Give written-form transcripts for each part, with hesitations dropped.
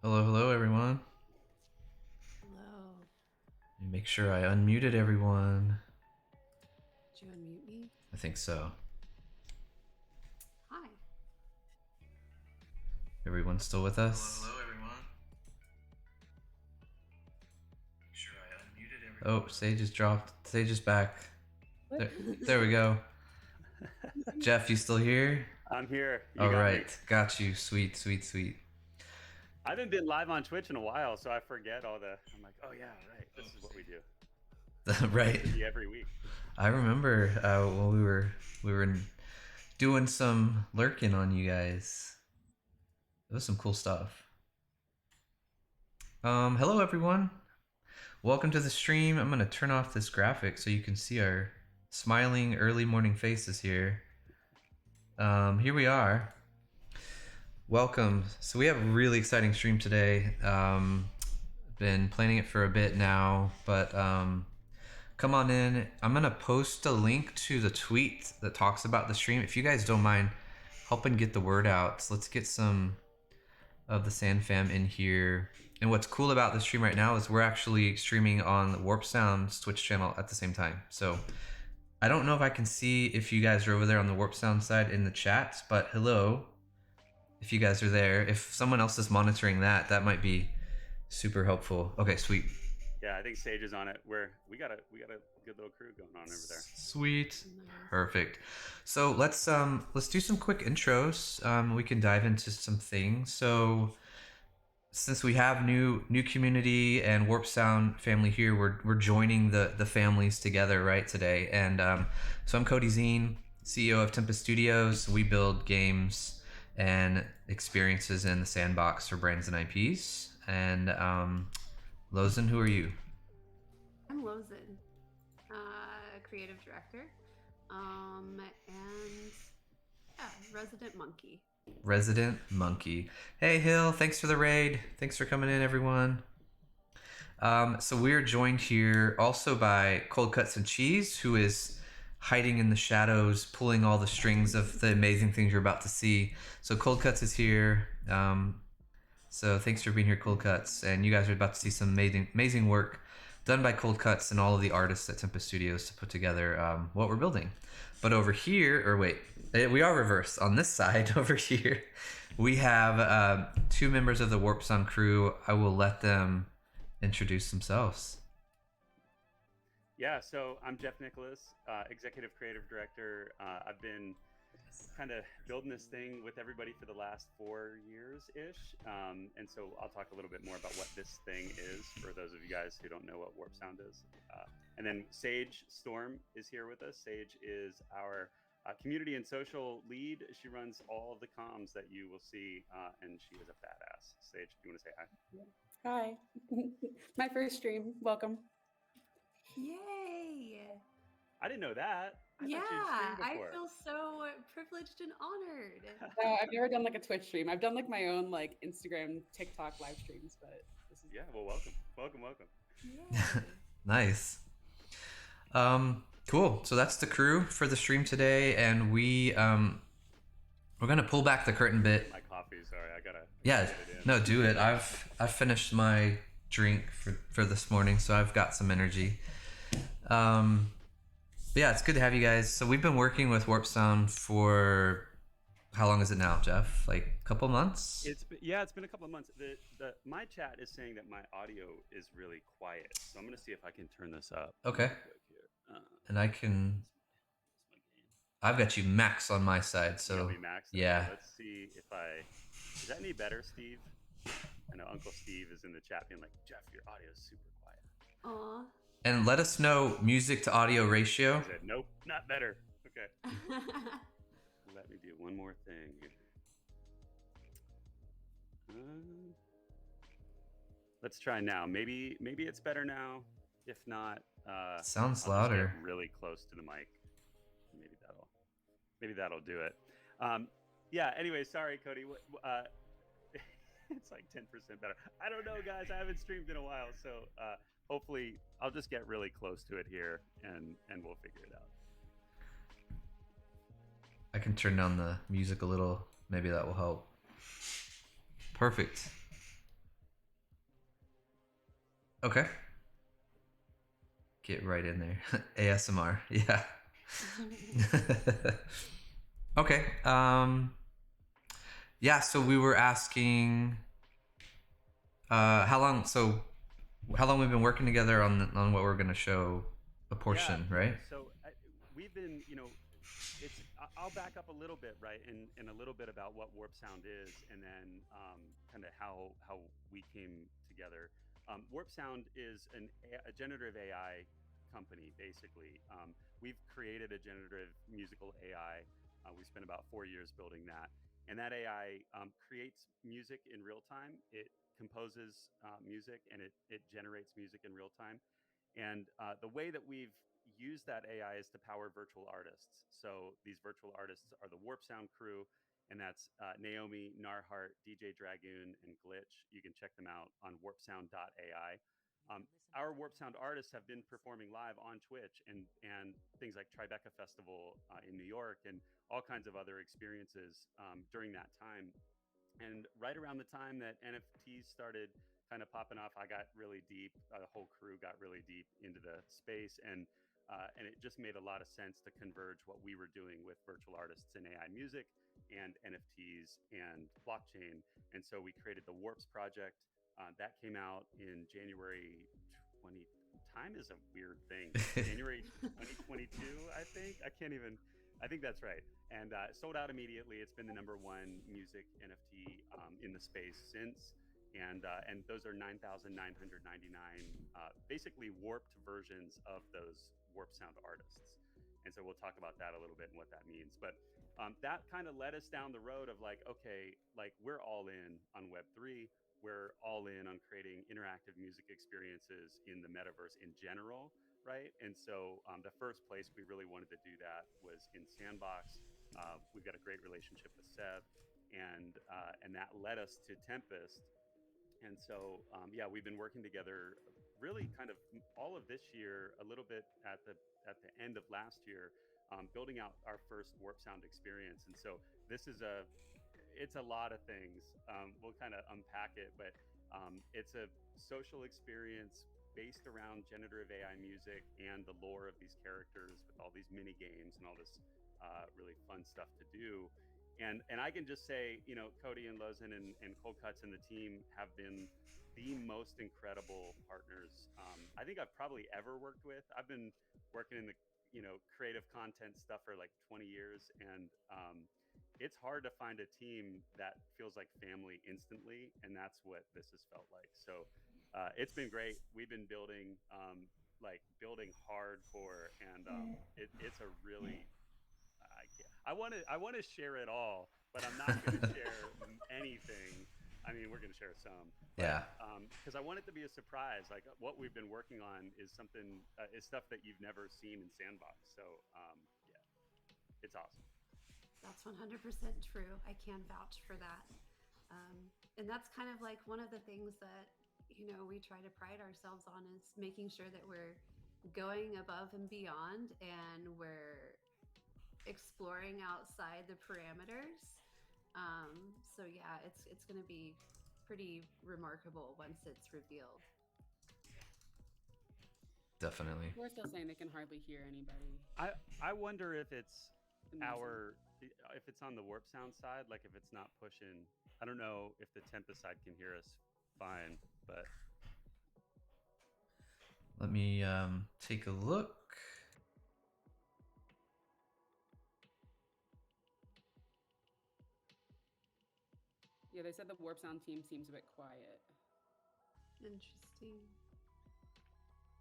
Hello, hello, everyone. Hello. Let me make sure I unmuted everyone. Did you unmute me? I think so. Hi. Everyone's still with us? Hello, everyone. Make sure I unmuted Oh, everyone. Sage is dropped. Sage is back. What? There we go. Jeff, you still here? I'm here. You All got right, me. got you. Sweet, sweet, sweet. I haven't been live on Twitch in a while, so I forget all the. I'm like, oh yeah, right. This is what we do. Right. Busy every week. I remember when we were doing some lurking on you guys. It was some cool stuff. Hello everyone. Welcome to the stream. I'm gonna turn off this graphic so you can see our smiling early morning faces here. Here we are. Welcome. So we have a really exciting stream today. Been planning it for a bit now, but come on in. I'm gonna post a link to the tweet that talks about the stream. If you guys don't mind helping get the word out, so let's get some of the Sand Fam in here. And what's cool about the stream right now is we're actually streaming on Warpsound's Twitch channel at the same time. So I don't know if I can see if you guys are over there on the Warpsound side in the chat, but hello. If you guys are there, if someone else is monitoring that, that might be super helpful. Okay, sweet. Yeah, I think Sage is on it. We got a good little crew going on over there. Sweet. Nice. Perfect. So let's do some quick intros. We can dive into some things. So since we have new community and Warp Sound family here, we're joining the families together right today. And so I'm Cody Zine, CEO of Tempest Studios. We build games and experiences in the Sandbox for brands and IPs. And Lozen, who are you? I'm Lozen, creative director, and yeah, resident monkey. Resident Monkey. Hey Hill, thanks for the raid. Thanks for coming in, everyone. So we're joined here also by Cold Cuts and Cheese, who is hiding in the shadows, pulling all the strings of the amazing things you're about to see. So Cold Cuts is here. So thanks for being here, Cold Cuts. And you guys are about to see some amazing work done by Cold Cuts and all of the artists at Tempest Studios to put together what we're building. But over here, or wait, we are reversed. On this side over here, we have two members of the Warpsound crew. I will let them introduce themselves. Yeah, so I'm Jeff Nicholas, executive creative director. I've been kind of building this thing with everybody for the last 4 years ish, and so I'll talk a little bit more about what this thing is for those of you guys who don't know what Warp Sound is. And then Sage Storm is here with us. Sage is our community and social lead. She runs all of the comms that you will see, and she is a badass. Sage, do you want to say hi? Hi. My first stream. Welcome. Yay! I didn't know that. I Yeah, thought you'd streamed I before. feel so privileged and honored. I've never done like a Twitch stream. I've done like my own like Instagram, TikTok live streams, but this is Yeah, well, welcome. Yay! Nice. Cool. So that's the crew for the stream today, and we're gonna pull back the curtain bit. My coffee, sorry, I gotta Yeah, get it in. no, do it. I've finished my drink for this morning, so I've got some energy. But yeah, it's good to have you guys. So we've been working with Warp Sound for how long is it now, Jeff? Like a couple months? It's been a couple of months. My chat is saying that my audio is really quiet, so I'm gonna see if I can turn this up. Okay. real quick here. And I can. I've got you max on my side, You got so me max? yeah. Okay, let's see if is that any better, Steve? I know Uncle Steve is in the chat being like, Jeff, your audio is super quiet. Aw. And let us know music to audio ratio. He said, nope, not better. Okay, let me do one more thing here. Let's try now. Maybe it's better now. If not, Sounds I'll louder. just get really close to the mic. Maybe that'll do it. Yeah. Anyway, sorry, Cody. It's like 10% better. I don't know, guys. I haven't streamed in a while, so hopefully I'll just get really close to it here, and we'll figure it out. I can turn down the music a little. Maybe that will help. Perfect. Okay. Get right in there. ASMR. Yeah. Okay. Yeah, so we were asking how long we've been working together on what we're going to show a portion, right? So we've been, I'll back up a little bit, right, and a little bit about what Warp Sound is, and then kind of how we came together. Warp Sound is a generative AI company, basically. We've created a generative musical AI. We spent about 4 years building that, and that AI creates music in real time. It composes music, and it generates music in real time. And the way that we've used that AI is to power virtual artists. So these virtual artists are the Warp Sound crew, and that's Naomi, Narhart, DJ Dragoon, and Glitch. You can check them out on warpsound.ai. Our Warp Sound artists have been performing live on Twitch and things like Tribeca Festival in New York and all kinds of other experiences during that time. And right around the time that NFTs started kind of popping off, I got really deep. The whole crew got really deep into the space, and it just made a lot of sense to converge what we were doing with virtual artists in AI music and NFTs and blockchain. And so we created the Warps project. That came out in January 20. Time is a weird thing. January 2022, I think. I can't even. I think that's right. And sold out immediately. It's been the number one music NFT in the space since. And those are 9,999 basically warped versions of those Warp Sound artists. And so we'll talk about that a little bit and what that means. But that kind of led us down the road of like, okay, like we're all in on Web3. We're all in on creating interactive music experiences in the metaverse in general, right? And so the first place we really wanted to do that was in Sandbox. We've got a great relationship with Seb, and that led us to Tempest. And so yeah, we've been working together really kind of all of this year, a little bit at the end of last year, building out our first Warp Sound experience. And so this is it's a lot of things. We'll kind of unpack it, but it's a social experience based around generative AI music and the lore of these characters with all these mini games and all this really fun stuff to do. And I can just say, Cody and Lozen and Cold Cuts and the team have been the most incredible partners I think I've probably ever worked with. I've been working in the creative content stuff for like 20 years, and it's hard to find a team that feels like family instantly, and that's what this has felt like. So it's been great. We've been building building hardcore, and it's a really I want to share it all, but I'm not going to share anything. I mean, we're going to share some, but Yeah. because I want it to be a surprise. Like what we've been working on is something is stuff that you've never seen in Sandbox. So yeah, it's awesome. That's 100% true. I can vouch for that. And that's kind of like one of the things that, we try to pride ourselves on is making sure that we're going above and beyond and we're exploring outside the parameters. So yeah, it's going to be pretty remarkable once it's revealed. Definitely. We're still saying they can hardly hear anybody. I wonder if it's The music. if it's on the Warp Sound side, like if it's not pushing. I don't know if the Tempest side can hear us fine, but Let me take a look. Yeah, they said the Warp Sound team seems a bit quiet. Interesting.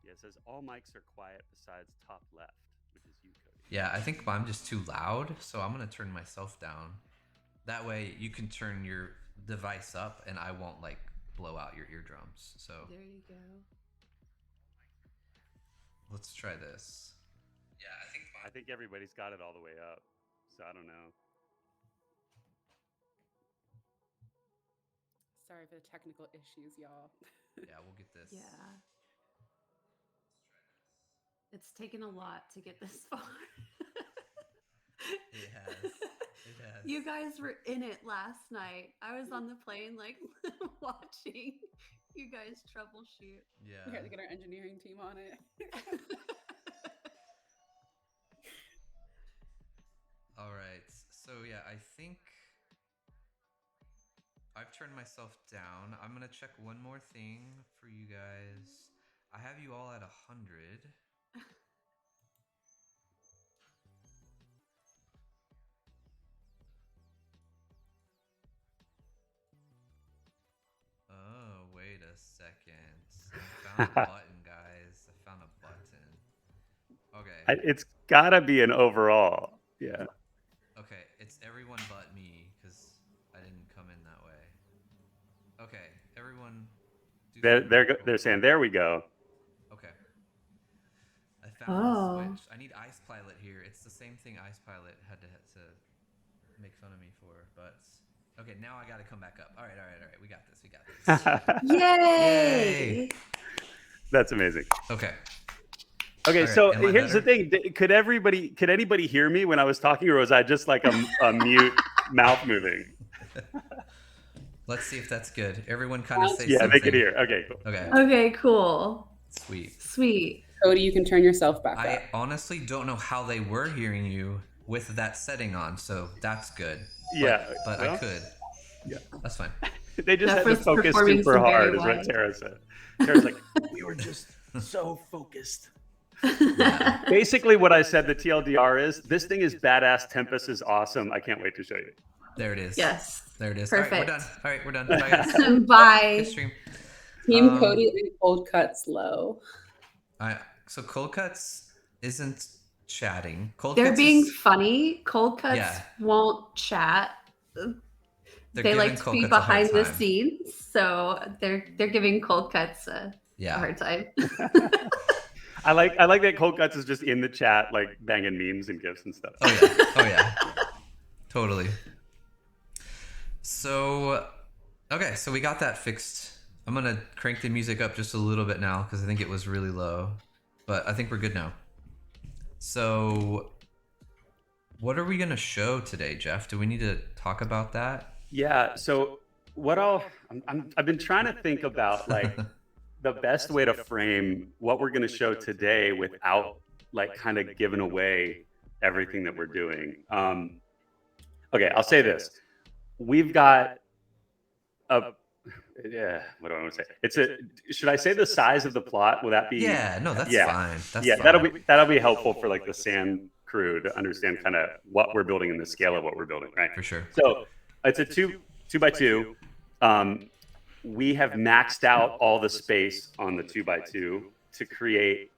yeah, it says all mics are quiet besides top left, which is you, Cody. Yeah, I think I'm just too loud, so I'm gonna turn myself down. That way you can turn your device up and I won't like blow out your eardrums. So There you go. let's try this. Yeah, I think everybody's got it all the way up, so I don't know. Sorry for the technical issues, y'all. Yeah, we'll get this. Yeah. It's taken a lot to get this far. It has. It has. You guys were in it last night. I was on the plane, like watching you guys troubleshoot. We Yeah. had to get our engineering team on it. All right. So yeah, I think I've turned myself down. I'm gonna check one more thing for you guys. I have you all at 100. Oh, wait a second. I found a button, guys. I found a button. Okay. It's gotta be an overall. Yeah. Okay, it's everyone but me because I didn't come in that way. Okay, everyone. They're saying, there we go. Okay. I found the switch. I need Ice Pilot here. It's the same thing Ice Pilot had to make fun of me for, but okay, now I got to come back up. All right. We got this. Yay! That's amazing. Okay. Okay, All right, so am I here's the better? thing. Could anybody hear me when I was talking, or was I just like a mute mouth moving? Let's see if that's good. Everyone kind of say Yeah, something. they could hear. Okay, cool. Okay. Okay, cool. Sweet. Cody, you can turn yourself back up. I honestly don't know how they were hearing you with that setting on, so that's good. Yeah, But well, I could. yeah. That's fine. They just had to Zephyr's focus performing super some very hard, is what wide. Tara said. Tara's like, we were just so focused. Yeah. Basically, what I said, the TLDR is, this thing is badass. Tempest is awesome. I can't wait to show you. There it is. Yes. There it is. Perfect. All right, we're done. Bye, guys. Bye. Good stream. Team Cody and Cold Cuts low. So Cold Cuts isn't chatting. They're Cuts being is, funny. Cold Cuts Yeah. won't chat. they're They giving like to Cold be Cuts a hard behind the time. scenes, so they're giving Cold Cuts a Yeah. hard time. I like that Cold Cuts is just in the chat, like banging memes and gifs and stuff. Oh yeah. Totally. So, okay, so we got that fixed. I'm gonna crank the music up just a little bit now because I think it was really low, but I think we're good now. So, what are we gonna show today, Jeff? Do we need to talk about that? Yeah. So I've been trying to think about like the best way to frame what we're going to show today without like kind of giving away everything that we're doing. Okay, I'll say this. We've got what do I want to say? Should I say the size of the plot? Will that be? Yeah, no, that's Yeah. fine. That's Yeah, fine. that'll be helpful for like the Sand crew to understand kind of what we're building and the scale of what we're building, right? For sure. So it's a two by two. We have maxed out all the space on the 2x2 to create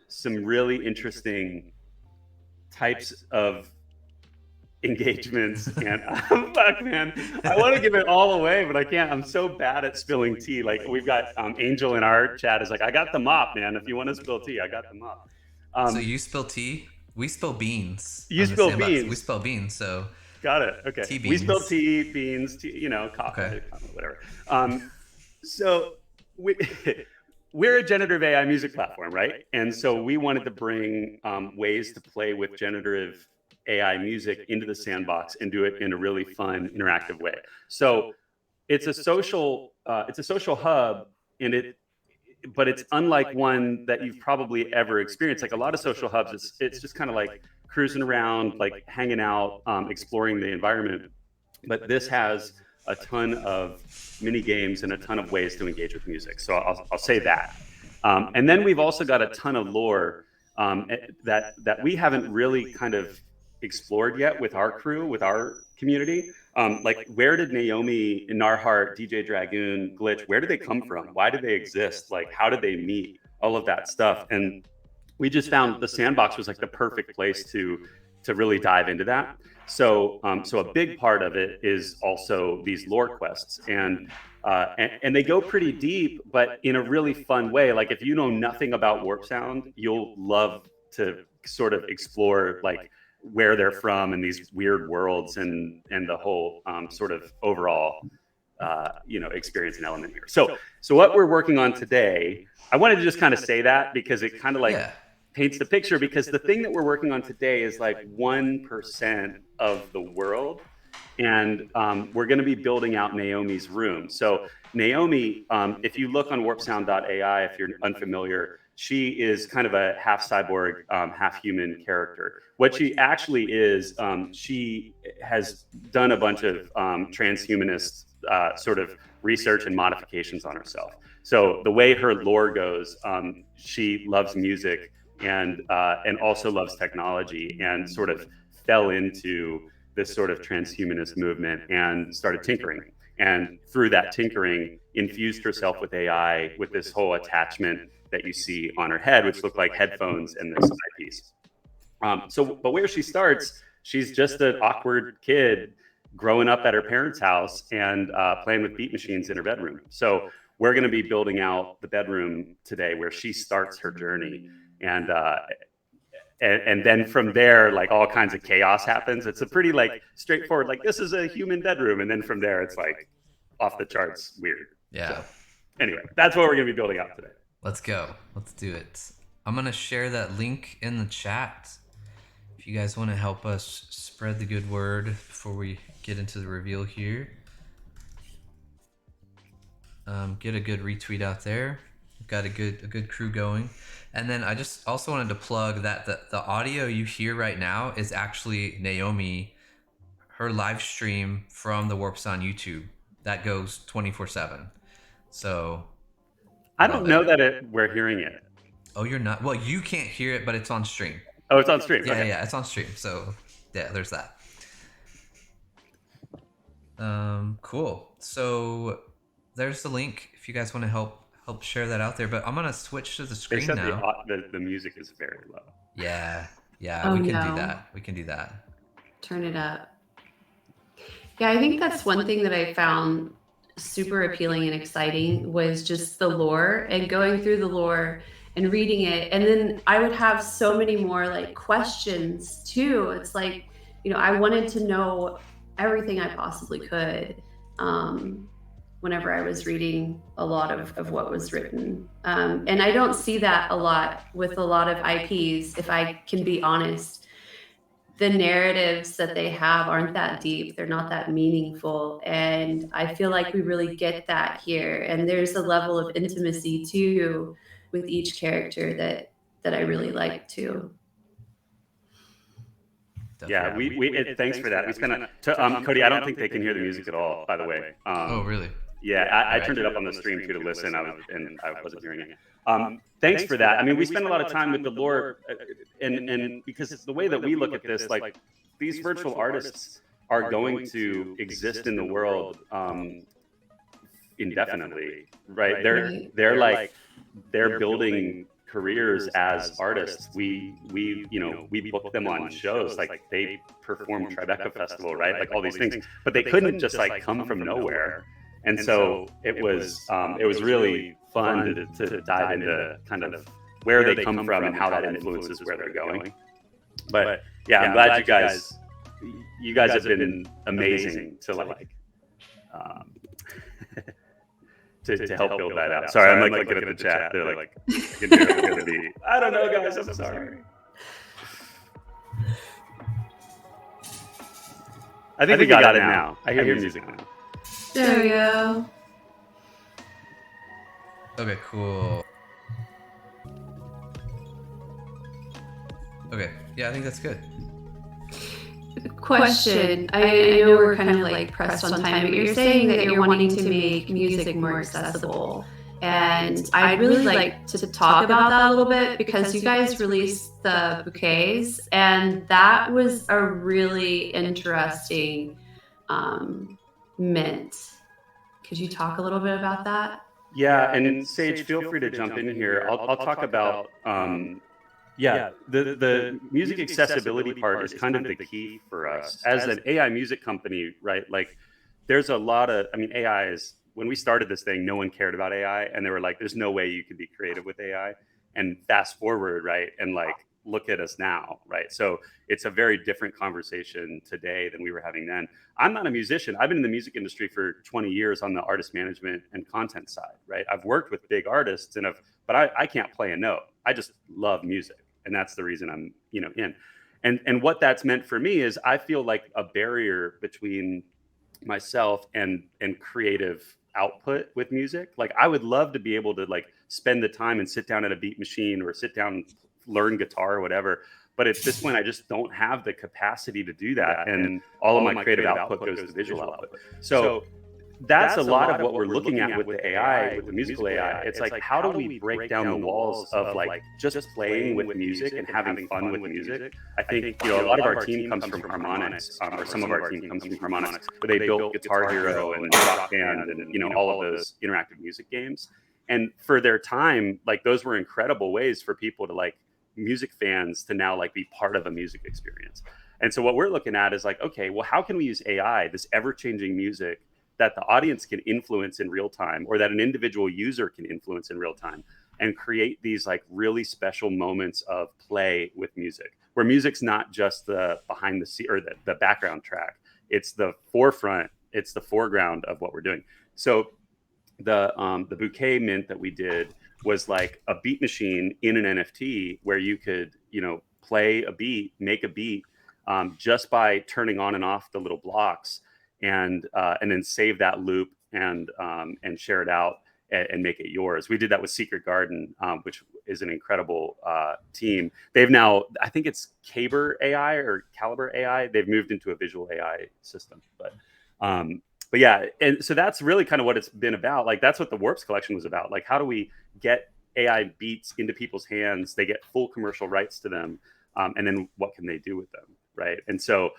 some really interesting types of engagements. And fuck, man, I want to give it all away, but I can't. I'm so bad at spilling tea. Like we've got Angel in our chat is like, I got the mop, man. If you want to spill tea, I got the mop. So you spill tea, we spill beans. You on the spill Sandbox. beans. We spill beans. So got it. Okay. Tea We spill beans. tea, beans, tea, coffee, Okay. whatever. So we're a generative AI music platform, right? And so we wanted to bring ways to play with generative AI music into the Sandbox and do it in a really fun, interactive way. So it's a social hub, but it's unlike one that you've probably ever experienced. Like a lot of social hubs, it's just kind of like cruising around, like hanging out, exploring the environment. But this has a ton of mini games and a ton of ways to engage with music. So I'll say that. And then we've also got a ton of lore that we haven't really kind of explored yet with our crew, with our community. Like where did Naomi, Narhart, DJ Dragoon, Glitch, where did they come from? Why do they exist? Like how did they meet? All of that stuff. And we just found the Sandbox was like the perfect place to really dive into that. So a big part of it is also these lore quests, and they go pretty deep, but in a really fun way. Like if you know nothing about Warpsound, you'll love to sort of explore like where they're from and these weird worlds and the whole sort of overall experience and element here. So what we're working on today, I wanted to just kind of say that because it kind of like paints the picture, because the thing that we're working on today is like 1% of the world. And we're going to be building out Naomi's room. So Naomi, if you look on warpsound.ai, if you're unfamiliar, she is kind of a half cyborg, half human character. What she actually is, she has done a bunch of transhumanist sort of research and modifications on herself. So the way her lore goes, she loves music and also loves technology, and sort of fell into this sort of transhumanist movement and started tinkering. And through that tinkering, infused herself with AI with this whole attachment that you see on her head, which look like headphones and this eyepiece. But where she starts, she's just an awkward kid growing up at her parents' house and playing with beat machines in her bedroom. So we're going to be building out the bedroom today where she starts her journey. And then from there, like all kinds of chaos happens. It's a pretty like straightforward, like this is a human bedroom. And then from there, it's like off the charts weird. Yeah. So, anyway, that's what we're going to be building out today. Let's go. Let's do it. I'm going to share that link in the chat if you guys want to help us spread the good word before we get into the reveal here. Get a good retweet out there. Got a good crew going. And then I just also wanted to plug that the audio you hear right now is actually Naomi, her live stream from the Warpsound YouTube. That goes 24/7. So I don't know that we're hearing it. Oh, you're not? Well, you can't hear it, but it's on stream. Oh, it's on stream. Yeah, okay. yeah, it's on stream. So yeah, there's that. Cool. So there's the link if you guys want to help share that out there. But I'm gonna switch to the They screen said now. the music is very low. Yeah, Oh, we can no. do that. We can do that. Turn it up. Yeah, I think that's one thing that I found super appealing and exciting was just the lore and going through the lore and reading it. And then I would have so many more like questions too. It's like, I wanted to know everything I possibly could whenever I was reading a lot of what was written. And I don't see that a lot with a lot of IPs, if I can be honest. The narratives that they have aren't that deep. They're not that meaningful. And I feel like we really get that here. And there's a level of intimacy too with each character that I really like too. Yeah, thanks for that. We spent Cody, I don't think they can hear the music at all, by the way. Oh, really? Yeah, I turned it up on the stream too to listen. I wasn't hearing it. Thanks for that. I mean, we spend a lot of time with the lore, and because the way that we look at this, like these virtual artists are going to exist in the world indefinitely, right? They're building careers as artists. We book them on shows, like they perform Tribeca Festival, right? Like all these things, but they couldn't just like come from nowhere. And so it was really fun to dive into kind of where they come from and how that influences where they're going. But yeah, I'm glad you guys have been amazing to like to help build that out. Sorry, I'm like looking at the chat. They're like, I don't know, guys. I'm sorry. I think we got it now. I hear music now. There we go. Okay, cool. Okay, yeah, I think that's good. Question. I know we're kind of like pressed on time, but you're saying that you're wanting to make music more accessible. And I'd really like to talk about that a little bit because you guys released the bouquets, and that was a really interesting mint. Could you talk a little bit about that? Yeah, and Sage, feel free to jump in here. I'll talk about the music accessibility part is kind of the key for us as an AI music company, right? Like there's a lot of, AI is, when we started this thing, no one cared about AI, and they were like, there's no way you can be creative with AI. And fast forward, right? And like, look at us now, right? So it's a very different conversation today than we were having then. I'm not a musician. I've been in the music industry for 20 years on the artist management and content side, right? I've worked with big artists but I can't play a note. I just love music. And that's the reason I'm, in. And what that's meant for me is I feel like a barrier between myself and creative output with music. Like I would love to be able to like spend the time and sit down at a beat machine or sit down and learn guitar or whatever. But at this point, I just don't have the capacity to do that, and all of my creative output goes to visual output. So that's a lot of what we're looking at with the AI, with the musical AI. It's like, how do we break down the walls of like just playing with music and having fun with music? I think, you know, a lot of our team comes from harmonics, or some of our team comes from harmonics, where they built Guitar Hero and Rock Band and, you know, all of those interactive music games. And for their time, like those were incredible ways for people to like music fans to now like be part of a music experience. And so what we're looking at is like, okay, well, how can we use AI, this ever-changing music, that the audience can influence in real time, or that an individual user can influence in real time, and create these like really special moments of play with music, where music's not just the behind the scene or the background track, it's the forefront, it's the foreground of what we're doing. So the bouquet mint that we did was like a beat machine in an NFT where you could, you know, play a beat, make a beat, just by turning on and off the little blocks, and then save that loop and share it out and make it yours. We did that with Secret Garden, which is an incredible team. They've now, I think it's Caliber AI. They've moved into a visual AI system, but yeah, and so that's really kind of what it's been about. Like that's what the Warps collection was about. Like how do we get AI beats into people's hands? They get full commercial rights to them, and then what can they do with them, right? And so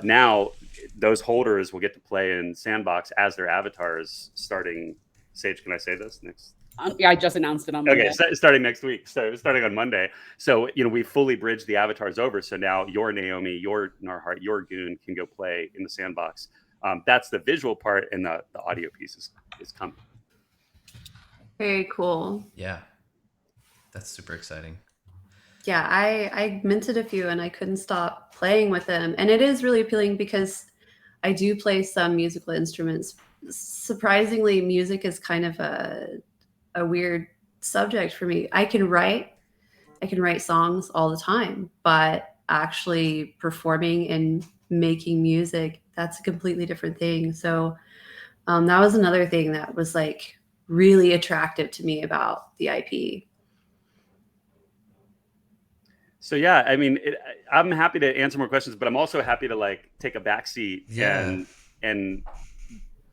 now those holders will get to play in Sandbox as their avatars starting. Sage, can I say this next? Yeah, I just announced it on Monday. Okay, starting next week. So starting on Monday. So, you know, we fully bridged the avatars over. So now your Naomi, your Narhart, your Goon can go play in the Sandbox. That's the visual part, and the audio piece is coming. Very cool. Yeah, that's super exciting. Yeah, I minted a few and I couldn't stop playing with them. And it is really appealing because I do play some musical instruments. Surprisingly, music is kind of a weird subject for me. I can write songs all the time, but actually performing and making music, that's a completely different thing. So that was another thing that was like really attractive to me about the IP. So yeah, I mean, I'm happy to answer more questions, but I'm also happy to like take a backseat and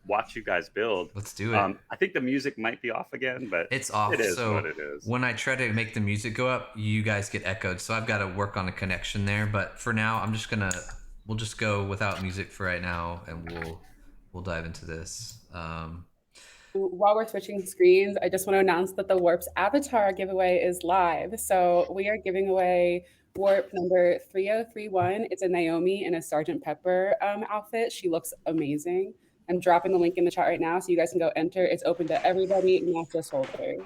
watch you guys build. Let's do it. I think the music might be off again, but it's off. It is so what it is. When I try to make the music go up, you guys get echoed. So I've got to work on a connection there. But for now, we'll just go without music for right now, and we'll dive into this. While we're switching screens, I just want to announce that the Warps Avatar giveaway is live. So we are giving away Warp number 3031. It's a Naomi in a Sgt. Pepper outfit. She looks amazing. I'm dropping the link in the chat right now so you guys can go enter. It's open to everybody, not just holders.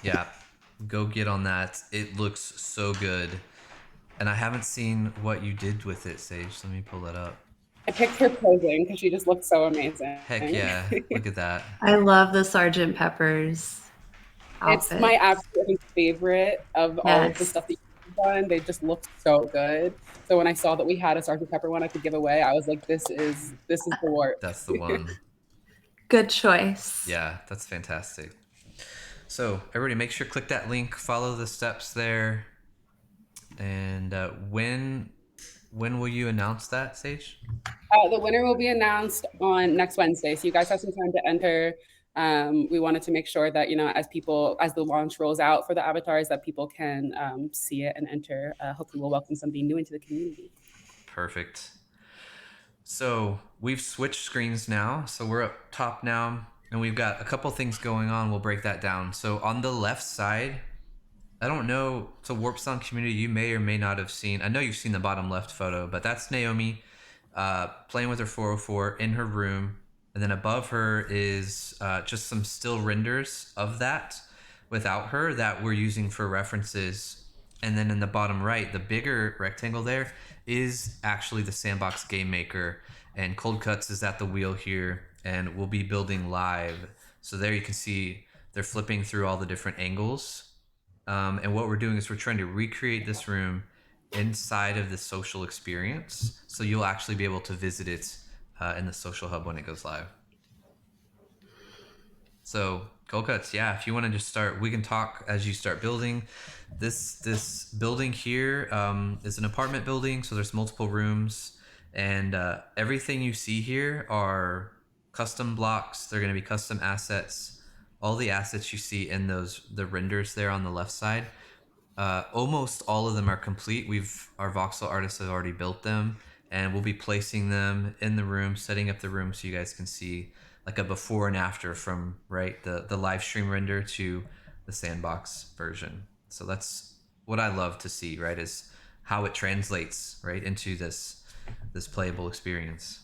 Yeah, go get on that. It looks so good. And I haven't seen what you did with it, Sage. Let me pull that up. I picked her posing because she just looks so amazing. Heck yeah, look at that. I love the Sgt. Pepper's outfit. It's my absolute favorite of all of the stuff that you've done. They just look so good. So when I saw that we had a Sgt. Pepper one I could give away, I was like, this is the Warp. That's the one. Good choice. Yeah, that's fantastic. So everybody make sure click that link, follow the steps there. And when will you announce that, Sage? The winner will be announced on next Wednesday. So you guys have some time to enter. We wanted to make sure that, you know, as the launch rolls out for the avatars, that people can see it and enter. Hopefully we'll welcome somebody new into the community. Perfect. So we've switched screens now. So we're up top now, and we've got a couple things going on. We'll break that down. So on the left side, I don't know, it's a Warpsound community you may or may not have seen. I know you've seen the bottom left photo, but that's Naomi playing with her 404 in her room. And then above her is just some still renders of that without her that we're using for references. And then in the bottom right, the bigger rectangle there is actually the Sandbox game maker. And Cold Cuts is at the wheel here, and we'll be building live. So there you can see they're flipping through all the different angles. And what we're doing is we're trying to recreate this room inside of the social experience. So you'll actually be able to visit it in the social hub when it goes live. So Cold Cuts, yeah. If you want to just start, we can talk as you start building. This building here is an apartment building, so there's multiple rooms, and everything you see here are custom blocks. They're going to be custom assets. All the assets you see in the renders there on the left side, almost all of them are complete. Our voxel artists have already built them, and we'll be placing them in the room, setting up the room so you guys can see like a before and after from the live stream render to the sandbox version. So that's what I love to see, right? Is how it translates right into this playable experience.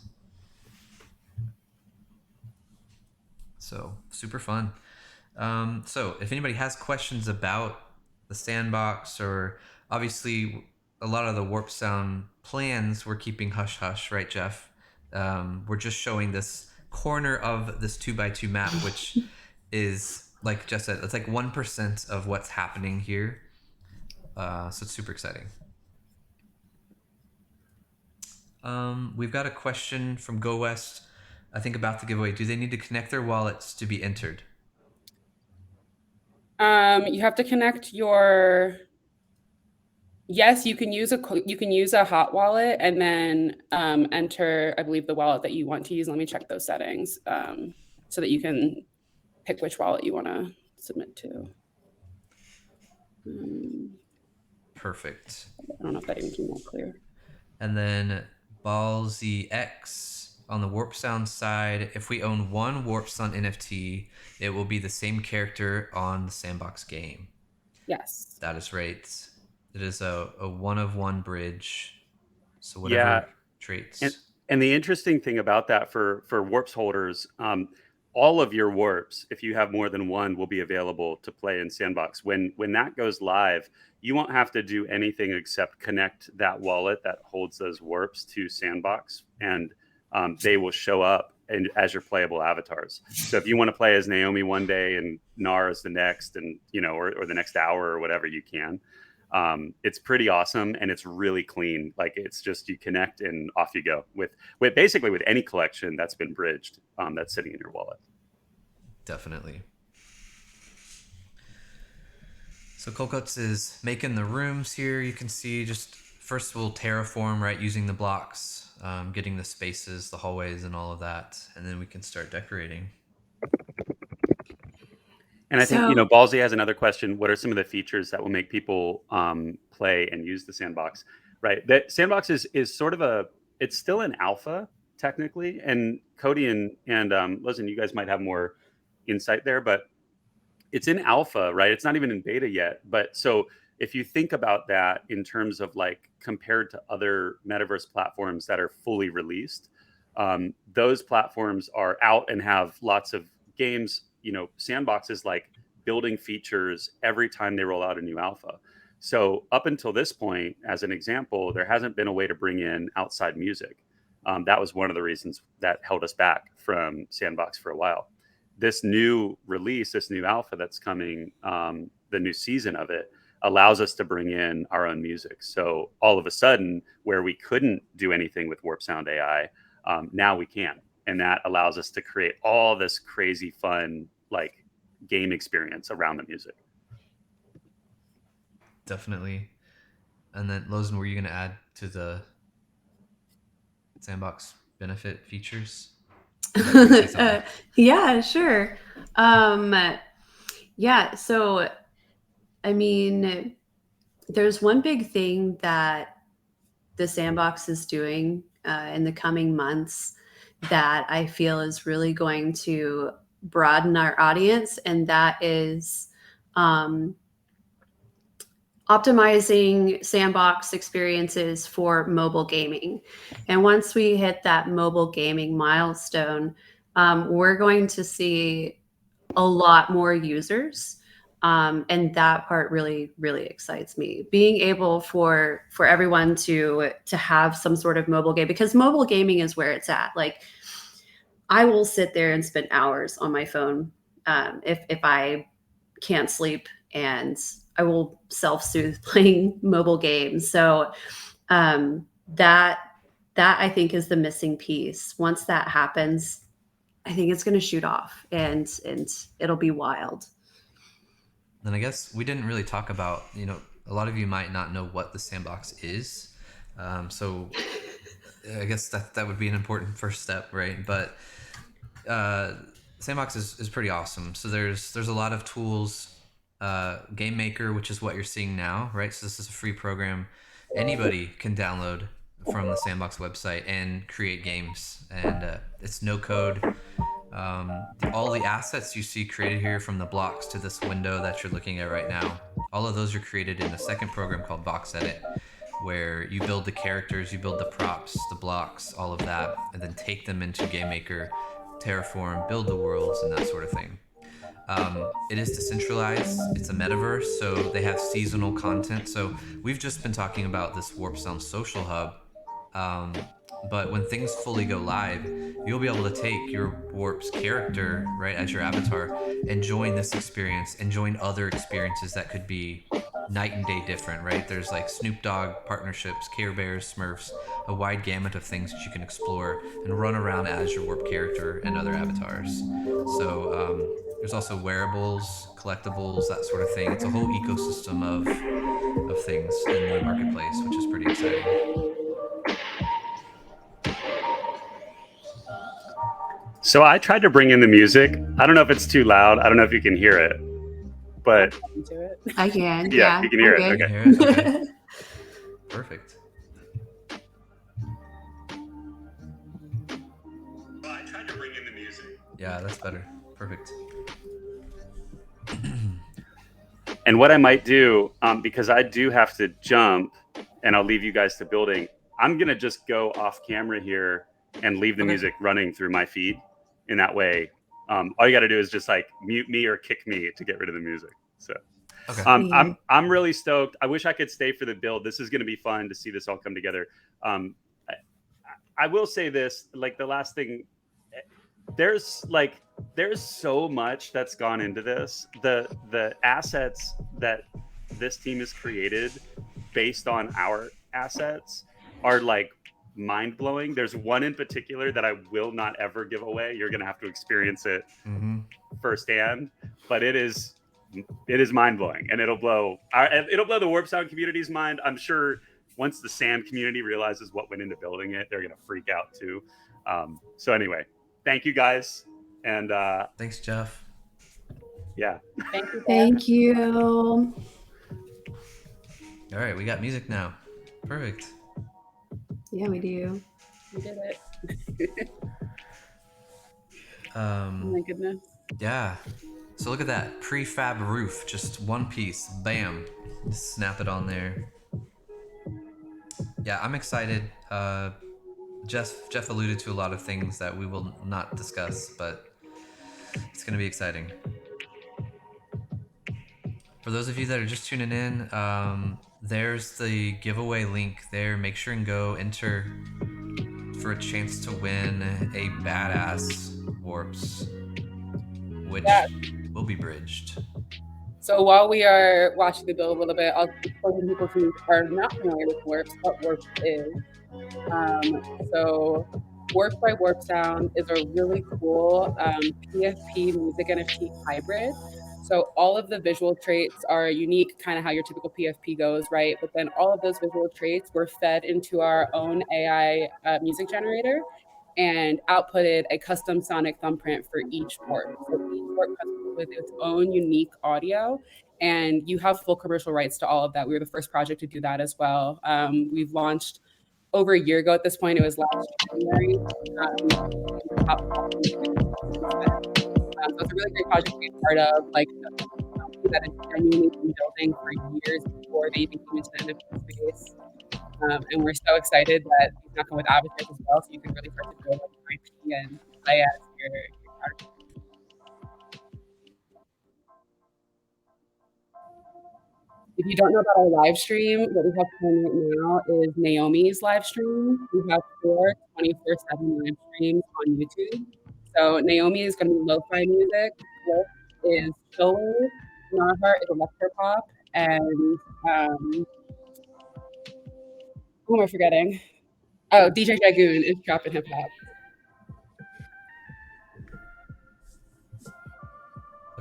So super fun. So if anybody has questions about the sandbox, or obviously a lot of the Warpsound plans we're keeping hush hush, right, Jeff? We're just showing this corner of this 2x2 map, which is like Jeff said, it's like 1% of what's happening here. So it's super exciting. We've got a question from Go West, I think, about the giveaway. Do they need to connect their wallets to be entered? You have to connect your. Yes, you can use a hot wallet and then enter, I believe, the wallet that you want to use. Let me check those settings so that you can pick which wallet you want to submit to. Perfect. I don't know if that even came out clear. And then Ballsy X on the Warpsound side, if we own one Warpsound NFT, it will be the same character on the Sandbox game. Yes. That is right. It is a one-of-one bridge. So whatever traits. And the interesting thing about that for warps holders, all of your warps, if you have more than one, will be available to play in Sandbox. When that goes live, you won't have to do anything except connect that wallet that holds those warps to Sandbox, and they will show up as your playable avatars. So if you want to play as Naomi one day and Nar as the next, and or the next hour or whatever, you can. It's pretty awesome, and it's really clean. Like, it's just, you connect and off you go with basically with any collection that's been bridged, that's sitting in your wallet. Definitely. So Cocots is making the rooms here. You can see, just first we'll terraform, right, using the blocks, getting the spaces, the hallways, and all of that, and then we can start decorating. And I think, Ballsy has another question. What are some of the features that will make people play and use the Sandbox? Right. That Sandbox is sort of it's still an alpha technically. And Cody and Listen, you guys might have more insight there, but it's in alpha, right? It's not even in beta yet. But so if you think about that in terms of like compared to other metaverse platforms that are fully released, those platforms are out and have lots of games. Sandbox is like building features every time they roll out a new alpha. So up until this point, as an example, there hasn't been a way to bring in outside music. That was one of the reasons that held us back from Sandbox for a while. This new release, this new alpha that's coming, the new season of it, allows us to bring in our own music. So all of a sudden, where we couldn't do anything with Warpsound AI, now we can. And that allows us to create all this crazy fun, like, game experience around the music. Definitely. And then, Lozen, were you going to add to the Sandbox benefit features? Yeah, sure. Yeah, so I mean, there's one big thing that the Sandbox is doing in the coming months that I feel is really going to broaden our audience, and that is optimizing Sandbox experiences for mobile gaming. And once we hit that mobile gaming milestone, we're going to see a lot more users. And that part really, really excites me. Being able for everyone to have some sort of mobile game, because mobile gaming is where it's at. Like, I will sit there and spend hours on my phone if I can't sleep, and I will self-soothe playing mobile games. So that I think is the missing piece. Once that happens, I think it's going to shoot off, and it'll be wild. Then I guess we didn't really talk about, a lot of you might not know what the Sandbox is. So I guess that would be an important first step, right? But Sandbox is pretty awesome. So there's a lot of tools. Game Maker, which is what you're seeing now, right? So this is a free program. Anybody can download from the Sandbox website and create games, and it's no code. All the assets you see created here, from the blocks to this window that you're looking at right now, all of those are created in a second program called Box Edit, where you build the characters, you build the props, the blocks, all of that, and then take them into Game Maker, terraform, build the worlds, and that sort of thing. It is decentralized. It's a metaverse, so they have seasonal content. So we've just been talking about this Warpsound social hub, but when things fully go live, you'll be able to take your Warp's character, right, as your avatar, and join this experience and join other experiences that could be night and day different, right? There's like Snoop Dogg partnerships, Care Bears, Smurfs, a wide gamut of things that you can explore and run around as your Warp character and other avatars. So there's also wearables, collectibles, that sort of thing. It's a whole ecosystem of things in the marketplace, which is pretty exciting. So I tried to bring in the music. I don't know if it's too loud. I don't know if you can hear it, but I can. yeah, you can hear it. Okay. Okay. Hear it? Okay. Perfect. Well, I tried to bring in the music. Yeah, that's better. Perfect. And what I might do, because I do have to jump, and I'll leave you guys to building, I'm gonna just go off camera here and leave the music running through my feed. In that way, all you got to do is just like mute me or kick me to get rid of the music. So Okay. I'm really stoked. I wish I could stay for the build. This is going to be fun to see this all come together. I will say this, like the last thing, there's so much that's gone into this. The assets that this team has created based on our assets are like mind-blowing. There's one in particular that I will not ever give away. You're gonna have to experience it firsthand, but it is mind-blowing, and it'll blow the Warpsound community's mind. I'm sure once the Sand community realizes what went into building it, they're gonna freak out too. So anyway, thank you guys, and thanks, Jeff. Yeah, Thank you. All right, we got music now. Perfect. Yeah, we do. We did it. Oh my goodness. Yeah. So look at that prefab roof, just one piece. Bam. Just snap it on there. Yeah, I'm excited. Jeff alluded to a lot of things that we will not discuss, but it's going to be exciting. For those of you that are just tuning in, there's the giveaway link there. Make sure and go enter for a chance to win a badass Warps, which will be bridged. So while we are watching the build a little bit, I'll explain to people who are not familiar with Warps what Warps is. So Warp by Warpsound is a really cool PFP music NFT hybrid. So all of the visual traits are unique, kind of how your typical PFP goes, right? But then all of those visual traits were fed into our own AI music generator and outputted a custom sonic thumbprint for each warp. So each warp comes with its own unique audio, and you have full commercial rights to all of that. We were the first project to do that as well. We've launched over a year ago at this point. It was last January. So it's a really great project to be a part of, like that has genuinely been building for years before they even came into the NFT space. And we're so excited that he's not going with avatars as well, so you can really start to build like IP and play as your character. If you don't know about our live stream, what we have going right now is Naomi's live stream. We have 4 24/7 live streams on YouTube. So Naomi is going to be lo-fi music. Cliff is chill wave. Narhart is electropop, and who am I forgetting? Oh, DJ Jagoon is trap and hip hop.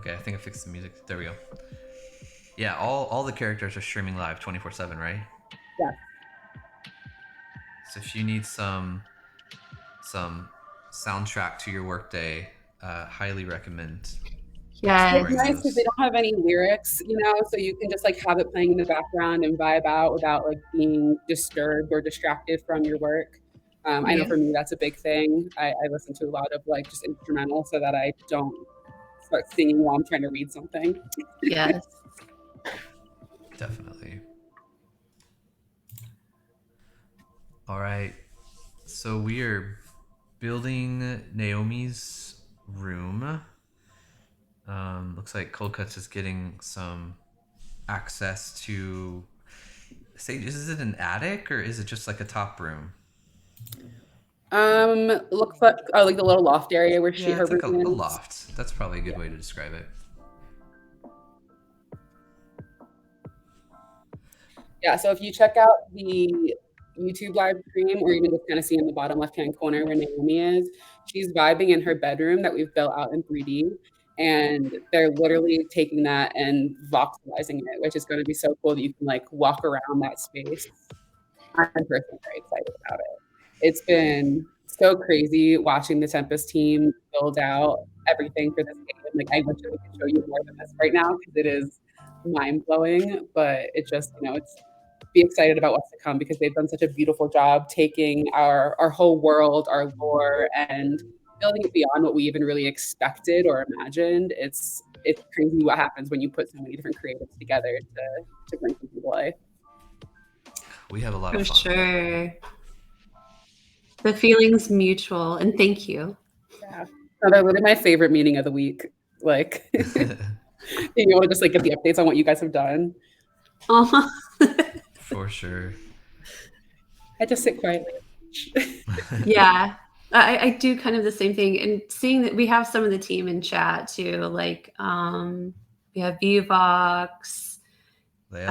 Okay, I think I fixed the music. There we go. Yeah, all the characters are streaming live 24/7, right? Yeah. So if you need some soundtrack to your workday, highly recommend Yes. It's exploring nice because they those. don't have any lyrics, so you can just like have it playing in the background and vibe out without like being disturbed or distracted from your work. I know Yeah. for me that's a big thing. I listen to a lot of like just instrumental so that I don't start singing while I'm trying to read something. Yes. Definitely. All right. So we are building Naomi's room. Looks like Cold Cuts is getting some access to. Say, is it an attic or is it just like a top room? Looks like the little loft area where Yeah, her it's like a room is. loft. That's probably a good way to describe it. Yeah, so if you check out the YouTube live stream, or even just kind of see in the bottom left-hand corner where Naomi is, she's vibing in her bedroom that we've built out in 3D. And they're literally taking that and voxelizing it, which is going to be so cool that you can like walk around that space. I'm personally very excited about it. It's been so crazy watching the Tempest team build out everything for this game. Like, I wish I could show you more than this right now because it is mind blowing, but it just, it's be excited about what's to come because they've done such a beautiful job taking our whole world, our lore, and building it beyond what we even really expected or imagined. It's crazy what happens when you put so many different creatives together to bring something to life. We have a lot For of fun. sure. The feeling's mutual, and thank you. Yeah. So they're literally my favorite meeting of the week. Like, you want to just like get the updates on what you guys have done. For sure. I just sit quietly. Yeah. I do kind of the same thing, and seeing that we have some of the team in chat too, like we have Vivox, Leale,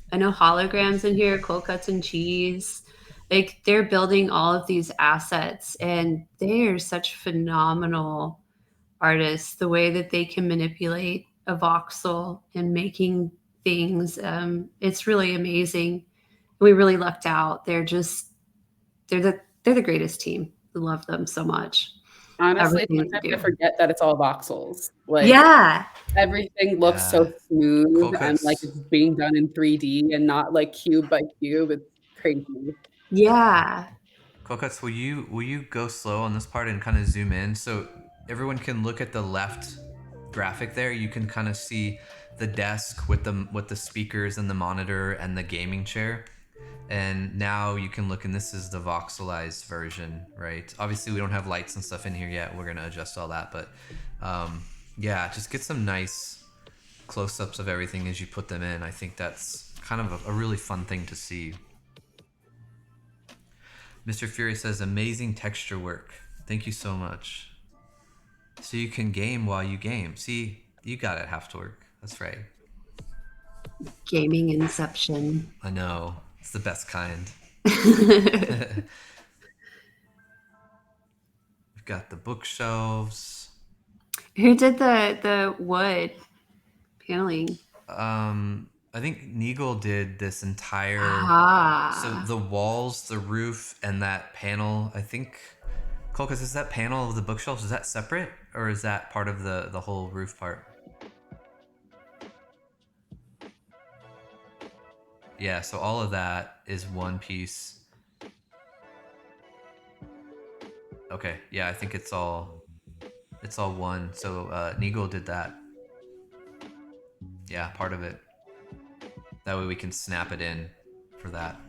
I know Holograms in here, Cold Cuts and Cheese. Like they're building all of these assets, and they are such phenomenal artists. The way that they can manipulate a voxel and making things, it's really amazing. We really lucked out. They're the greatest team. I love them so much. Honestly, Everything that sometimes they I do. forget that it's all voxels. Like, Yeah. everything looks Yeah. so smooth Cold and like Cuts. it's being done in 3D and not like cube by cube. It's crazy. Yeah. Cold Cuts, will you go slow on this part and kind of zoom in so everyone can look at the left graphic there? You can kind of see the desk with the speakers and the monitor and the gaming chair. And now you can look, and this is the voxelized version, right? Obviously, we don't have lights and stuff in here yet. We're going to adjust all that. But yeah, just get some nice close-ups of everything as you put them in. I think that's kind of a really fun thing to see. Mr. Fury says, amazing texture work. Thank you so much. So you can game while you game. See, you got it, Half Torque. That's right. Gaming inception. I know. It's the best kind. We've got the bookshelves. Who did the wood paneling? I think Neagle did this entire. So Ah. the walls, the roof, and that panel. I think, Colcus, is that panel of the bookshelves? Is that separate, or is that part of the whole roof part? Yeah. So all of that is one piece. Okay. Yeah, I think it's all one. So Neagle did that. Yeah, part of it. That way we can snap it in for that.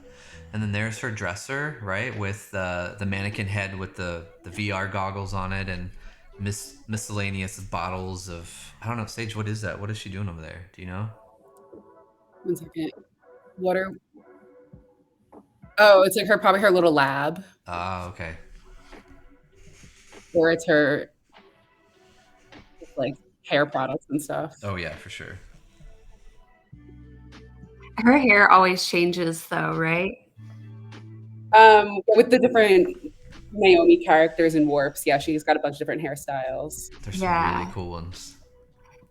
And then there's her dresser, right, with the mannequin head with the VR goggles on it and miscellaneous bottles of, I don't know, Sage, what is that? What is she doing over there? Do you know? 1 second. Water. Oh, it's like probably her little lab. Ah, okay. Or it's her like hair products and stuff. Oh yeah, for sure. Her hair always changes though, right? With the different Naomi characters in Warps. Yeah, she's got a bunch of different hairstyles. There's some really cool ones.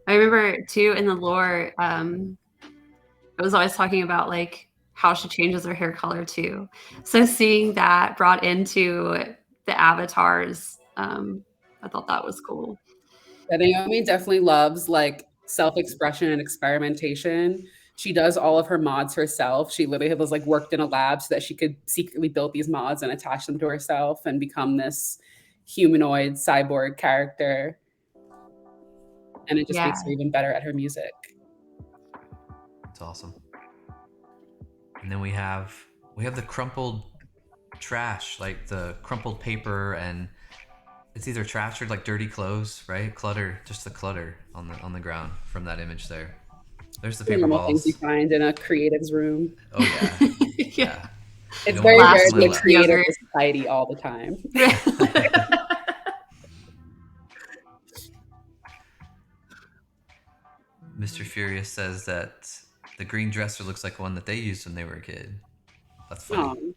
I remember too in the lore, it was always talking about like how she changes her hair color too. So seeing that brought into the avatars, I thought that was cool. Yeah, Naomi definitely loves like self-expression and experimentation. She does all of her mods herself. She literally was like worked in a lab so that she could secretly build these mods and attach them to herself and become this humanoid cyborg character. And it just makes her even better at her music. It's awesome. And then we have the crumpled trash, like the crumpled paper, and it's either trash or like dirty clothes, right? Clutter, just the clutter on the ground from that image there. There's the paper Normal balls. things you find in a creative's room. Oh yeah, yeah. It's very rare to be left. creative with society all the time. Mr. Furious says that the green dresser looks like one that they used when they were a kid. That's funny.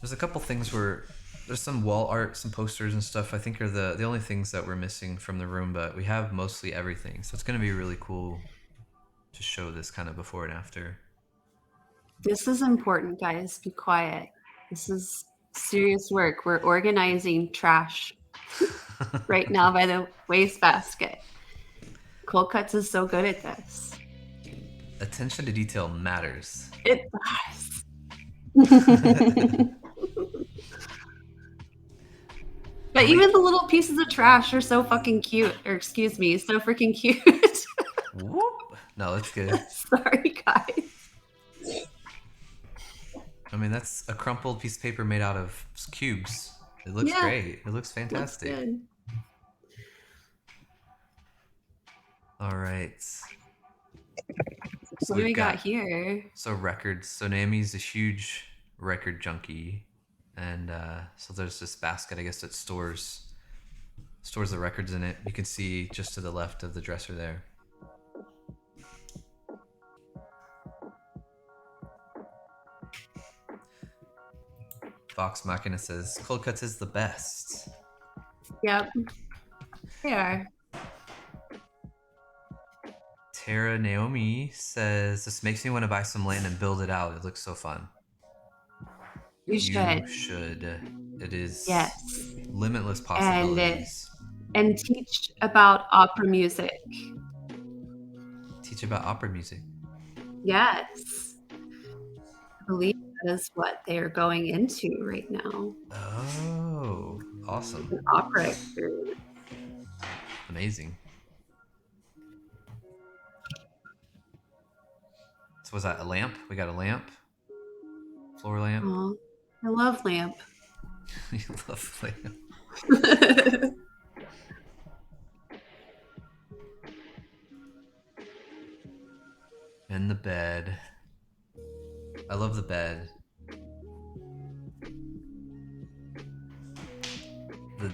There's a couple things where there's some wall art, some posters and stuff I think are the only things that we're missing from the room, but we have mostly everything. So it's going to be really cool to show this kind of before and after. This is important, guys. Be quiet. This is serious work. We're organizing trash right now by the wastebasket. Cold Cuts is so good at this. Attention to detail matters. It does. But even the little pieces of trash are so fucking cute. Or excuse me, so freaking cute. Whoop. No, that's good. Sorry, guys. I mean, that's a crumpled piece of paper made out of cubes. It looks great. It looks fantastic. Looks good. All right. So what do we got here? So records. So Naomi's a huge record junkie. And so there's this basket, I guess, that stores the records in it. You can see just to the left of the dresser there. Vox Machina says, Cold Cuts is the best. Yep. They are. Tara Naomi says, this makes me want to buy some land and build it out. It looks so fun. You should. It is limitless possibilities. And teach about opera music. Teach about opera music. Yes. I believe that is what they're going into right now. Oh, awesome. An opera experience. Amazing. So was that a lamp? We got a lamp? Floor lamp? Oh, I love lamp. You love lamp. And the bed. I love the bed.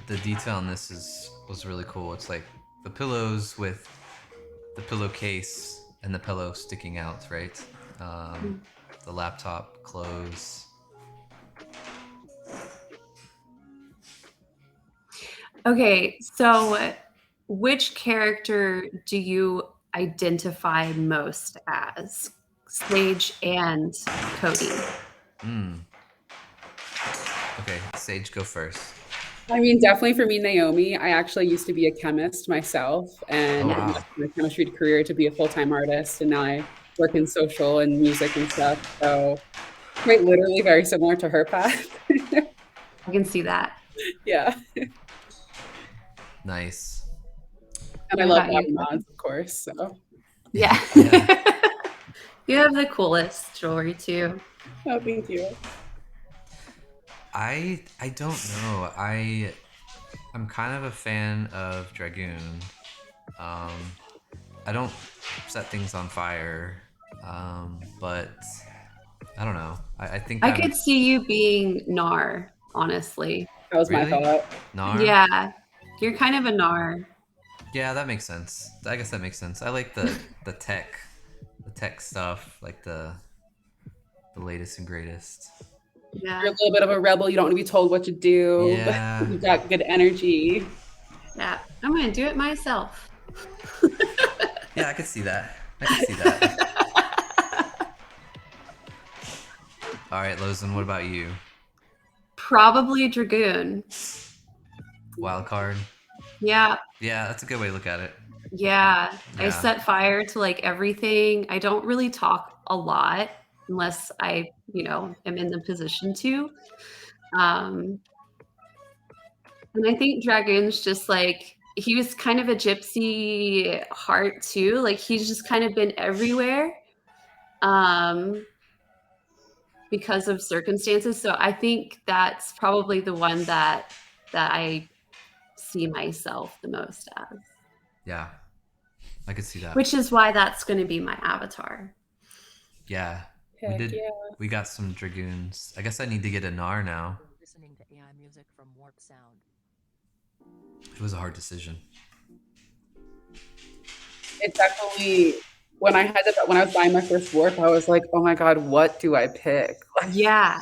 The detail on this was really cool. It's like the pillows with the pillowcase and the pillow sticking out, right? The laptop, clothes. Okay, so which character do you identify most as? Sage and Cody. Okay, Sage, go first. I mean, definitely for me, Naomi. I actually used to be a chemist myself, and wow. my chemistry career to be a full-time artist, and now I work in social and music and stuff. So, quite literally, very similar to her path. I can see that. Yeah. Nice. And I love body mods, of course. So. Yeah. You have the coolest jewelry too. Oh, thank you. I don't know. I'm kind of a fan of Dragoon. I don't set things on fire, but I don't know. I think I could see you being Nar, honestly. That was my thought. Nar? Yeah, you're kind of a Nar. Yeah, that makes sense. I guess that makes sense. I like the tech stuff, like the the latest and greatest. Yeah. You're a little bit of a rebel. You don't want to be told what to do, but Yeah. you've got good energy. Yeah. I'm going to do it myself. Yeah, I could see that. I could see that. All right, Lozen, what about you? Probably Dragoon. Wild card? Yeah. Yeah, that's a good way to look at it. Yeah. I Yeah. set fire to like everything. I don't really talk a lot unless I, am in the position to. And I think Dragoon's just like, he was kind of a gypsy heart too. Like he's just kind of been everywhere because of circumstances. So I think that's probably the one that I see myself the most as. Yeah, I could see that. Which is why that's going to be my avatar. Yeah, Heck yeah. we got some Dragoons. I guess I need to get a Nar now. Listening to AI music from Warpsound. It was a hard decision. It definitely, when I was buying my first Warp, I was like, oh my God, what do I pick? Yeah,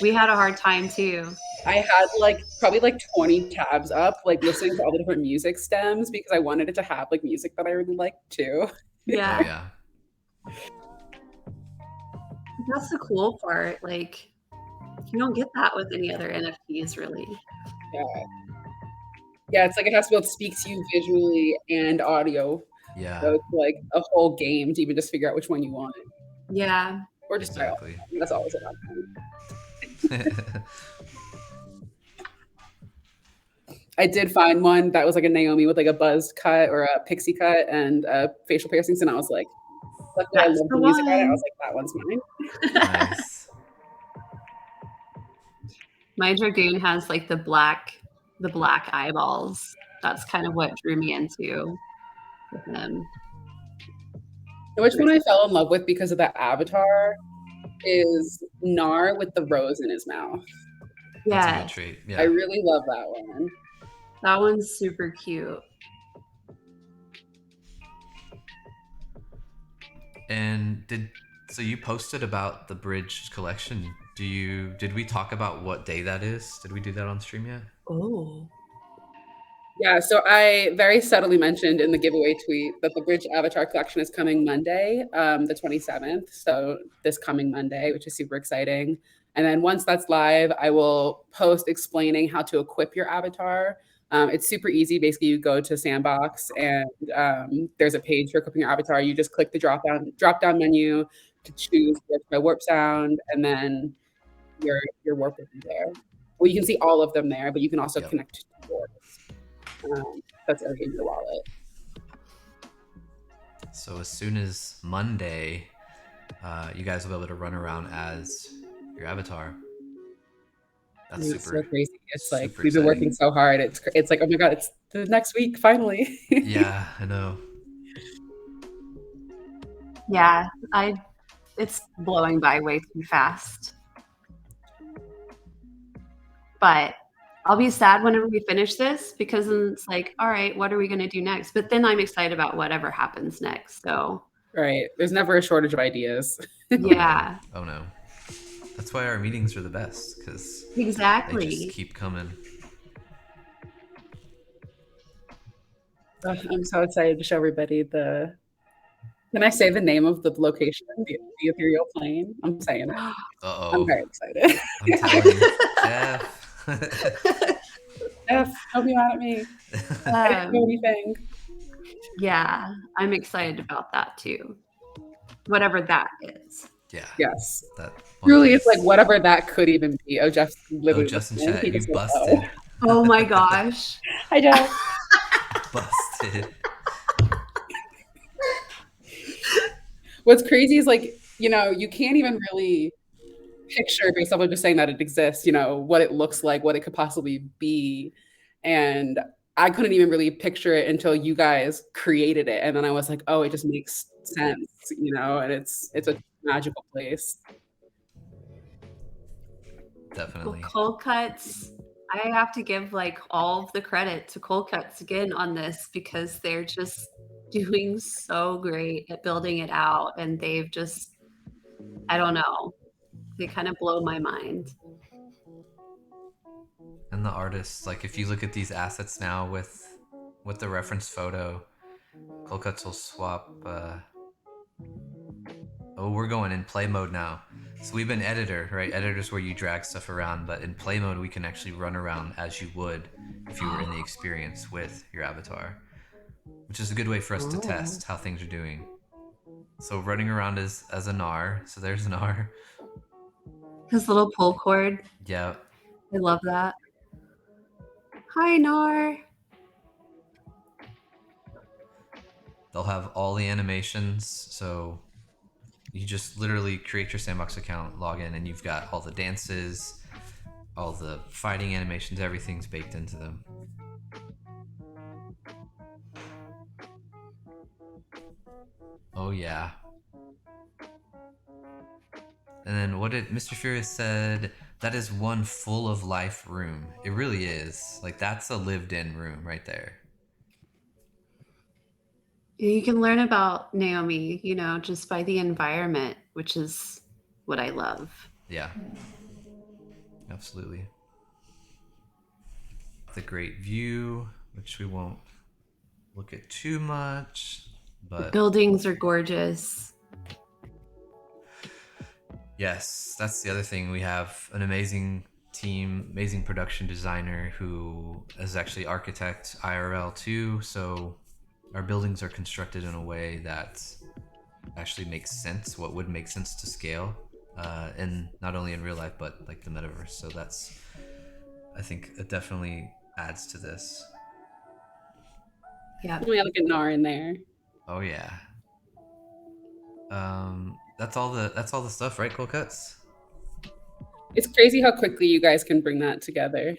we had a hard time too. I had probably 20 tabs up, listening to all the different music stems because I wanted it to have music that I really liked too. Yeah. Oh, yeah. That's the cool part. Like, you don't get that with any other NFTs, really. Yeah, it's it has to both speak to you visually and audio. Yeah. So it's a whole game to even just figure out which one you want. Yeah. Or just exactly. That's always about fun. I did find one that was a Naomi with a buzzed cut or a pixie cut and facial piercings, and I was like, luckily I love the music on it. I was like, that one's mine. Nice. My Dragoon has the black eyeballs. That's kind of what drew me into him. Which one I fell in love with because of that avatar is Nar with the rose in his mouth. That's Yeah. a good trait. Yeah. I really love that one. That one's super cute. And so you posted about the Bridge collection. Did we talk about what day that is? Did we do that on stream yet? Oh. Yeah, so I very subtly mentioned in the giveaway tweet that the Bridge Avatar collection is coming Monday, the 27th. So this coming Monday, which is super exciting. And then once that's live, I will post explaining how to equip your avatar. It's super easy. Basically, you go to Sandbox and there's a page for equipping your avatar. You just click the drop down menu to choose by Warpsound, and then your warp will be there. Well, you can see all of them there, but you can also connect to yours. That's already in your wallet. So as soon as Monday, you guys will be able to run around as your avatar. That's It's super so crazy. It's super we've been working exciting. so hard. It's oh my God, it's the next week finally. Yeah, I know. Yeah, it's blowing by way too fast. But I'll be sad whenever we finish this because then it's all right, what are we going to do next? But then I'm excited about whatever happens next. So Right. There's never a shortage of ideas. yeah. Oh no. That's why our meetings are the best, because Exactly. they just keep coming. I'm so excited to show everybody Can I say the name of the location, the ethereal plane? I'm saying it. Uh-oh. I'm very excited. I'm telling you. Jeff. Jeff, don't be mad at me. I didn't do anything. Yeah, I'm excited about that too. Whatever that is. Yeah. Yes. That Truly, it's whatever that could even be. Oh, Jeff's literally. Oh, Justin listening. chat, He you just went, busted. Oh my gosh. Hi, Jeff. Busted. What's crazy is you can't even really picture based off of just saying that it exists, what it looks like, what it could possibly be. And I couldn't even really picture it until you guys created it. And then I was like, oh, it just makes sense, and it's a magical place. Definitely. Well, Cold Cuts, I have to give all of the credit to Cold Cuts again on this because they're just doing so great at building it out, and they've just, I don't know, They kind of blow my mind. And the artists, like if you look at these assets now with the reference photo, Cold Cuts will swap. Oh, we're going in play mode now. So we've been editor, right? Editor's where you drag stuff around, but in play mode we can actually run around as you would if you were in the experience with your avatar, which is a good way for us to test how things are doing. So running around as a Nar. So there's Nar. His little pull cord. Yeah. I love that. Hi, Nar. They'll have all the animations, so you just literally create your Sandbox account, log in, and you've got all the dances, all the fighting animations, everything's baked into them. Oh yeah. And then what did Mr. Furious said, that is one full of life room. It really is. Like that's a lived in room right there. You can learn about Naomi, just by the environment, which is what I love. Yeah. Absolutely. The great view, which we won't look at too much, but Buildings are gorgeous. Yes, that's the other thing. We have an amazing team, amazing production designer who is actually architect IRL too. So our buildings are constructed in a way that actually makes sense, what would make sense to scale, and not only in real life, but like the metaverse. So that's, I think it definitely adds to this. Yeah. We have like a Nar in there. Oh yeah. That's all the stuff, right, Cold Cuts? It's crazy how quickly you guys can bring that together.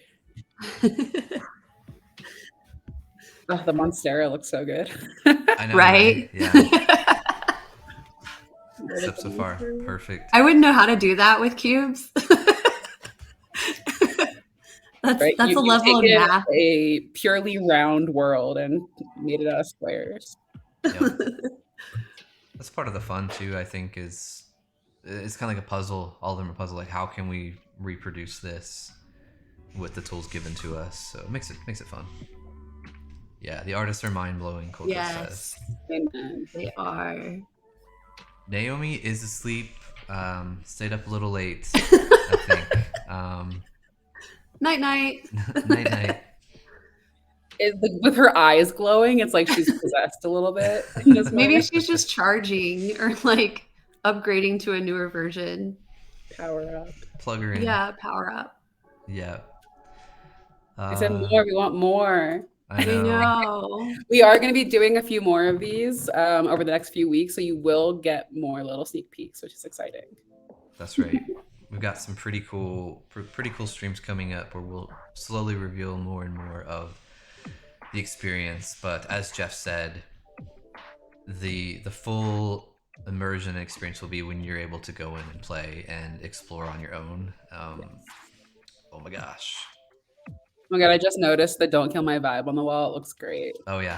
Oh, the Monstera looks so good. I know, Right? Yeah. Except so far, perfect. I wouldn't know how to do that with cubes. That's Right? a level of taken math. A purely round world and made it out of squares. Yep. That's part of the fun too, I think, is it's kind of like a puzzle. All of them are puzzle. Like, how can we reproduce this with the tools given to us? So it makes it fun. Yeah, the artists are mind blowing. Yes, Amen. they are. Naomi is asleep. Stayed up a little late, I think. Night night. Night. With her eyes glowing, it's like she's possessed a little bit. Maybe she's just charging or like upgrading to a newer version. Power up. Plug her in. Yeah, power up. Yeah. I said more. We want more. I know. We are going to be doing a few more of these over the next few weeks, so you will get more little sneak peeks, which is exciting. That's right. We've got some pretty cool streams coming up where we'll slowly reveal more and more of the experience. But as Jeff said, the full immersion experience will be when you're able to go in and play and explore on your own. Oh my gosh. Oh my god, I just noticed the Don't Kill My Vibe on the wall. It looks great. Oh yeah.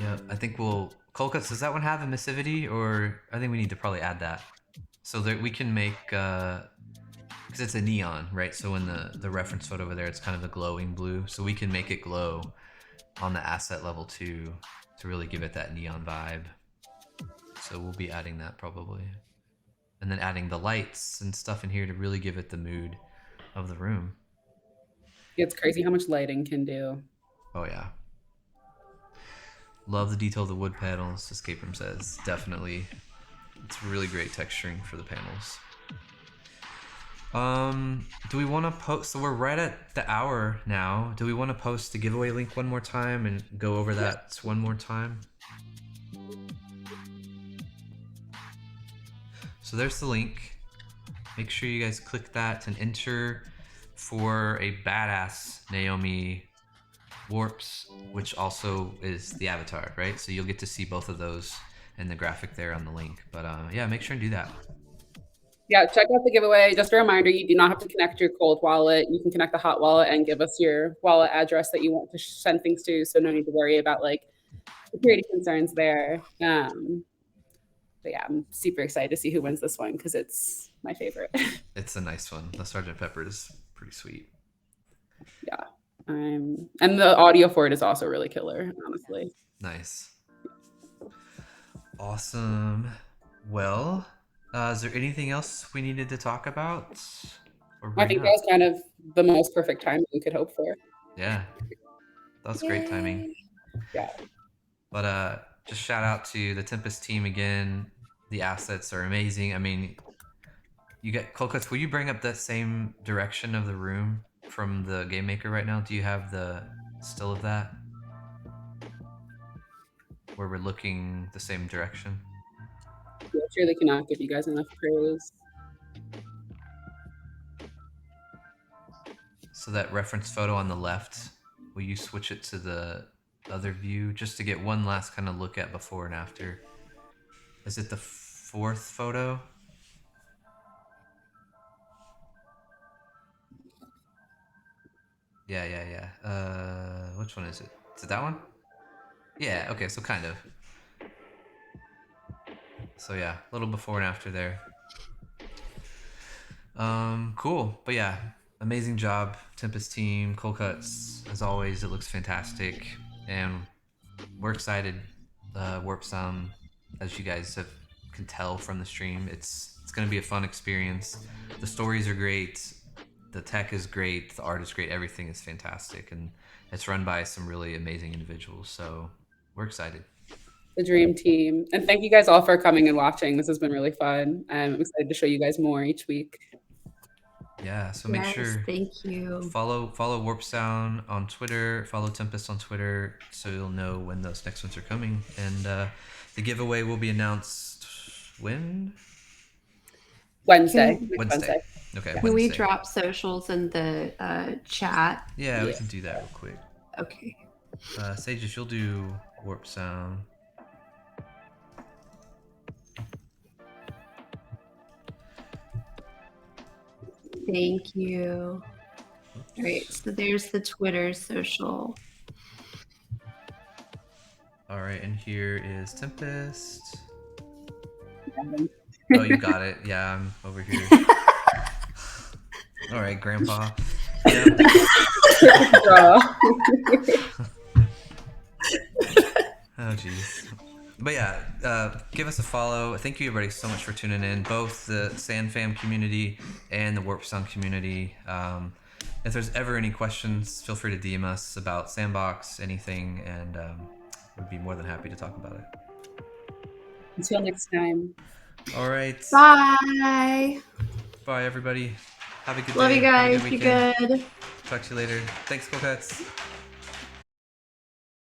Yeah, I think we'll... Cold Cuts, does that one have emissivity? Or I think we need to probably add that. So that we can make... because it's a neon, right? So in the reference photo over there, it's kind of a glowing blue. So we can make it glow on the asset level too, to really give it that neon vibe. So we'll be adding that probably. And then adding the lights and stuff in here to really give it the mood of the room. It's crazy how much lighting can do. Oh yeah. Love the detail of the wood panels, Escape Room says. Definitely. It's really great texturing for the panels. Do we want to post? So we're right at the hour now. Do we want to post the giveaway link one more time and go over that one more time? So there's the link. Make sure you guys click that and enter for a badass Naomi Warps, which also is the avatar, right? So you'll get to see both of those in the graphic there on the link. But yeah, make sure and do that. Yeah, check out the giveaway. Just a reminder, you do not have to connect your cold wallet. You can connect the hot wallet and give us your wallet address that you want to send things to, so no need to worry about like security concerns there. yeah, I'm super excited to see who wins this one because it's my favorite. It's a nice one. The Sergeant Pepper is pretty sweet. Yeah. And the audio for it is also really killer, honestly. Nice. Awesome. Well, is there anything else we needed to talk about? Or I think that was kind of the most perfect time we could hope for. Yeah. That's great timing. Yeah. But just shout out to the Tempest team again. The assets are amazing. I mean, you get Cold Cuts, will you bring up that same direction of the room from the Game Maker right now? Do you have the still of that? Where we're looking the same direction? I surely cannot give you guys enough praise. So that reference photo on the left, will you switch it to the other view just to get one last kind of look at before and after? Is it the fourth photo? Yeah. Which one is it? Is it that one? Yeah, okay, so kind of. So yeah, a little before and after there. Cool. But yeah, amazing job, Tempest team, Cold Cuts. As always, it looks fantastic. And we're excited. Warpsound, as you guys can tell from the stream, it's gonna be a fun experience. The stories are great. The tech is great, the art is great, everything is fantastic, and it's run by some really amazing individuals, so we're excited. The dream team. And thank you guys all for coming and watching. This has been really fun. I'm excited to show you guys more each week. Yeah, so make sure thank you. Follow Warpsound on Twitter, follow Tempest on Twitter, so you'll know when those next ones are coming. And the giveaway will be announced when? Wednesday. Wednesday. Okay. Can Wednesday. we drop socials in the chat? Yeah, we can do that real quick. Okay. Sage, if you'll do Warpsound. Thank you. All right, so there's the Twitter social. All right, and here is Tempest. Oh, you got it. Yeah, I'm over here. All right, Grandpa. Yep. Oh, jeez. But yeah, give us a follow. Thank you, everybody, so much for tuning in, both the SandFam community and the Warpsound community. If there's ever any questions, feel free to DM us about Sandbox, anything, and we'd be more than happy to talk about it. Until next time. All right. Bye. Bye, everybody. Have a good day. Love you guys. Have a Be good weekend. good. Talk to you later. Thanks, Coquettes.